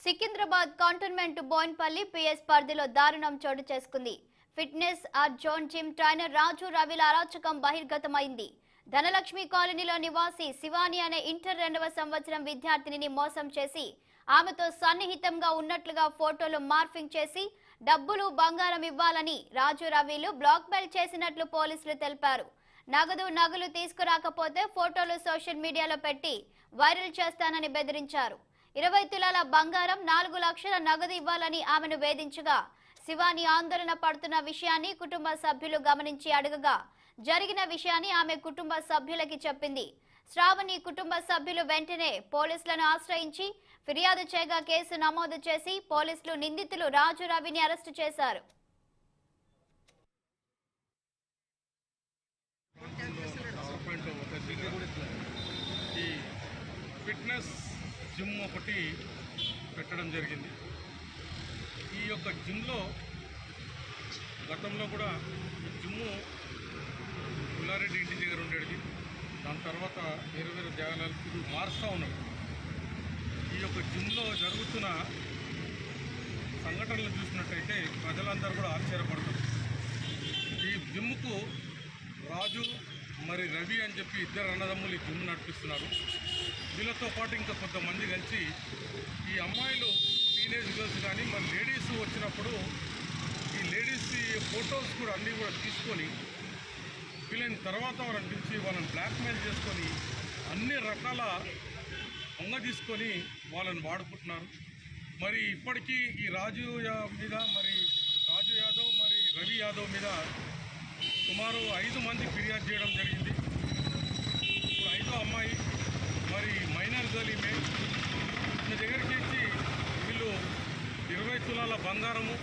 Secunderabad cantonment Boinpally PS పరిధిలో దారుణం చోటు చేసుకుంది. ఫిట్నెస్ జోన్ జిమ్ ట్రైనర్ రాజు రవిల అరాచకం బహిర్గతమైంది. ధనలక్ష్మి కాలనీలో నివాసి శివాని అనే ఇంటర్ 2వ సంవత్సరం విద్యార్థినిని మోసం చేసి ఆమెతో సన్నిహితంగా ఉన్నట్లుగా ఫోటోలు మార్ఫింగ్ చేసి డబ్బులు బంగారం ఇవ్వాలని రాజు రవిలు బ్లాక్ మెయిల్ చేసినట్లు పోలీసులు తెలిపారు. నగలు తీసుకురాకపోతే ఫోటోలు సోషల్ మీడియాలో పెట్టి వైరల్ చేస్తానని బెదిరించారు. 20 తులాల బంగారం 4 లక్షల నగదు ఇవ్వాలని ఆమెను వేధించగా శివాని ఆందోళన పడుతున్న విషయాన్ని కుటుంబ సభ్యులు గమనించి అడగగా జరిగిన విషయాన్ని ఆమె కుటుంబ సభ్యులకి చెప్పింది. శ్రావణి కుటుంబ సభ్యులు వెంటనే పోలీసులను ఆశ్రయించి ఫిర్యాదు చేయగా కేసు నమోదు చేసి పోలీసులు నిందితులు రాజు రవిని అరెస్టు చేశారు. ఫిట్నెస్ జిమ్ ఒకటి పెట్టడం జరిగింది. ఈ యొక్క జిమ్లో గతంలో కూడా ఈ జిమ్ము పుల్లారెడ్డి ఇంటి దగ్గర ఉండేది. దాని తర్వాత వేరు జాగాలకు మారుస్తూ ఉన్నాడు. ఈ యొక్క జిమ్లో జరుగుతున్న సంఘటనలు చూసినట్టయితే ప్రజలందరూ కూడా ఆశ్చర్యపడతారు. ఈ జిమ్కు రాజు మరి రవి అని చెప్పి ఇద్దరు అన్నదమ్ములు ఈ జిమ్ నడిపిస్తున్నారు. వీళ్ళతో పాటు ఇంకా కొంతమంది కలిసి ఈ అమ్మాయిలు టీనేజ్ గర్ల్స్ కానీ మరి లేడీస్ వచ్చినప్పుడు ఈ లేడీస్ ఫొటోస్ కూడా అన్నీ కూడా తీసుకొని వీళ్ళని తర్వాత వాళ్ళని పిలిచి వాళ్ళని బ్లాక్మెయిల్ చేసుకొని అన్ని రకాల పొంగ తీసుకొని వాళ్ళని వాడుకుంటున్నారు. మరి ఇప్పటికీ ఈ రాజు మీద రాజు యాదవ్ రవి యాదవ్ మీద సుమారు 5 మంది ఫిర్యాదు చేయడం జరిగింది. ఇప్పుడు 5వ అమ్మాయి మైనర్ గర్ల్ ఈమె దగ్గరికి ఇచ్చి వీళ్ళు 20 తులాల బంగారము